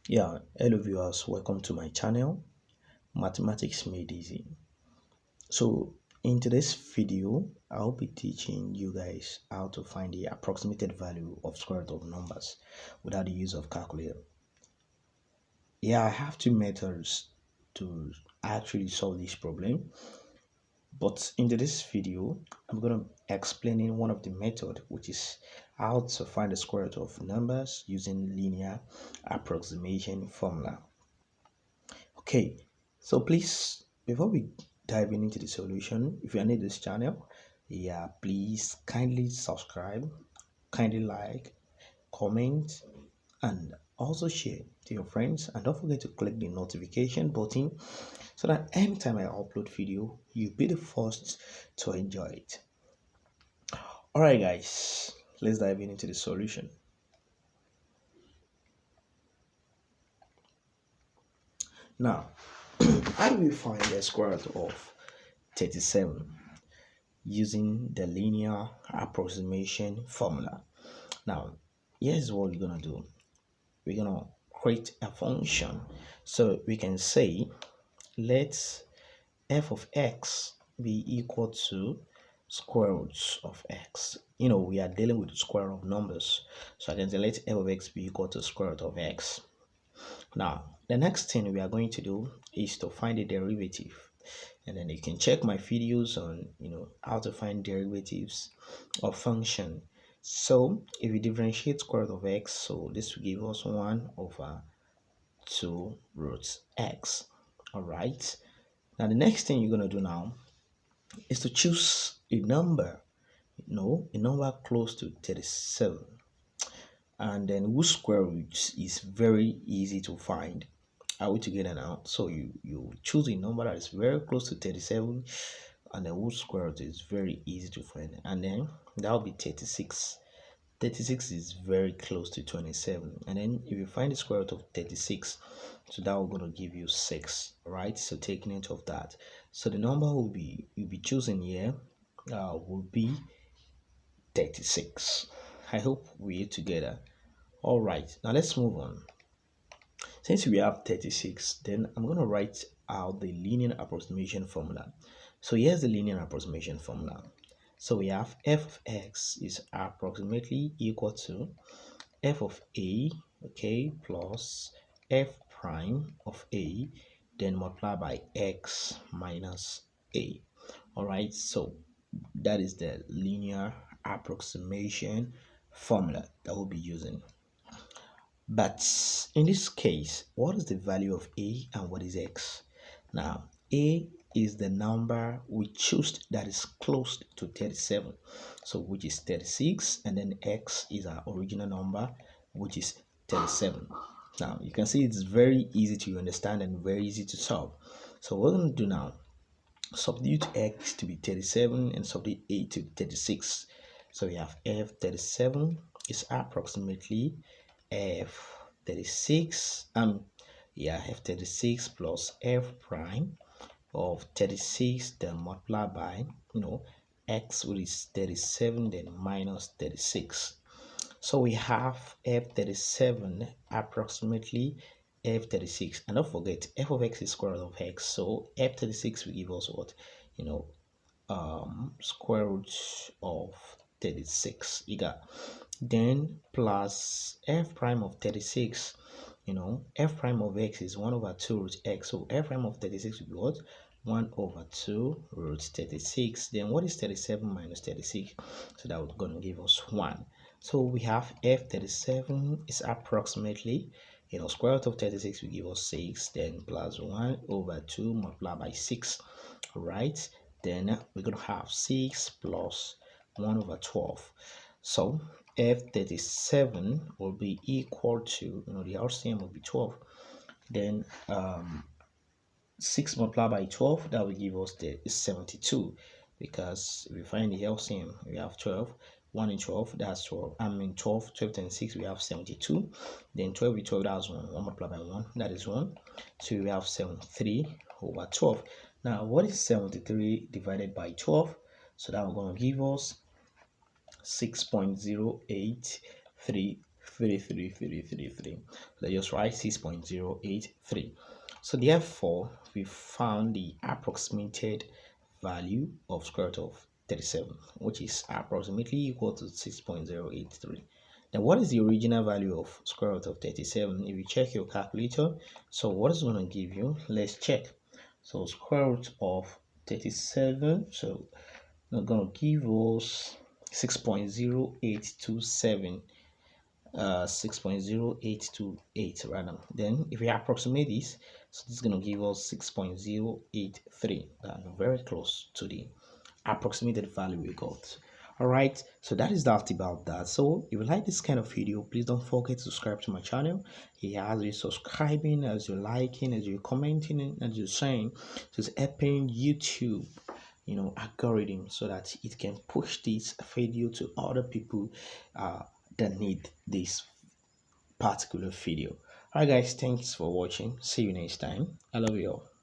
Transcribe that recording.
Yeah, hello viewers, welcome to my channel, Mathematics Made Easy. So in today's video, I'll be teaching you guys how to find the approximated value of square root of numbers without the use of calculator. Yeah, I have two methods to actually solve this problem, but in today's video, I'm going to explain in one of the method, which is how to find the square root of numbers using linear approximation formula. Okay, so please, before we dive into the solution, if you are new to this channel, yeah, please kindly subscribe, kindly like, comment, and also share to your friends. And don't forget to click the notification button so that anytime I upload video, you'll be the first to enjoy it. All right, guys, let's dive into the solution. Now, how do we find the square root of 37? Using the linear approximation formula. Now, here's what we're gonna do. We're gonna create a function. So we can say let f of x be equal to square roots of x. You know, we are dealing with the square root of numbers. So I can say let f of x be equal to square root of x. Now, the next thing we are going to do is to find the derivative. And then you can check my videos on how to find derivatives of function. So if we differentiate square root of x, so this will give us 1 over 2 roots x. All right, now the next thing you're going to do now is to choose a number, a number close to 37, and then whose square root is very easy to find. Are we together now? So you choose a number that is very close to 37, and then whose square root is very easy to find, and then that will be 36. 36 is very close to 27, and then if you find the square root of 36, so that will going to give you 6, right? So take note of that. So the number you'll be choosing here will be 36. I hope we're together. All right, now let's move on. Since we have 36, then I'm going to write out the linear approximation formula. So here's the linear approximation formula. So we have f of x is approximately equal to f of a, okay, plus f prime of a, then multiply by x minus a. All right, so that is the linear approximation formula that we'll be using. But in this case, what is the value of a and what is x? Now, a is the number we choose that is close to 37, so which is 36, and then x is our original number, which is 37. Now, you can see it's very easy to understand and very easy to solve. So what we're going to do now, substitute x to be 37 and substitute a to be 36. So we have f37 is approximately f36 f36 plus f prime of 36, then multiply by x, which is 37, then minus 36. So we have f37 approximately f36, and don't forget f of x is square root of x, so f36 will give us what, square root of 36. You got, then plus f prime of 36. F prime of x is 1 over 2 root x, so f prime of 36 will be what, 1 over 2 root 36. Then what is 37 minus 36? So that would gonna give us 1. So we have f37 is approximately, square root of 36 will give us 6, then plus 1 over 2 multiplied by 6. All right, then we're going to have 6 plus 1 over 12. So f37 will be equal to, the LCM will be 12. Then 6 multiplied by 12, that will give us the 72, because if we find the LCM, we have 12. 1 and 12, that's 12. 12 and 6, we have 72. Then 12 with 12, that's 1. 1 multiplied by 1, that is 1. So we have 73 over 12. Now, what is 73 divided by 12? So that will going to give us 6.0833. 3333. Let's just write 6.083. So therefore, we found the approximated value of square root of 37, which is approximately equal to 6.083. Then what is the original value of square root of 37? If you check your calculator, so what is going to give you? Let's check. So square root of 37, so we're going to give us 6.0827, 6.0828 rather. Then if we approximate this, so this is going to give us 6.083. Very close to the approximated value we got. All right, so that is that about that. So if you like this kind of video, please don't forget to subscribe to my channel. As you're subscribing, as you're liking, as you're commenting, and as you're saying, just helping YouTube, algorithm, so that it can push this video to other people that need this particular video. All right guys, thanks for watching. See you next time. I love you all.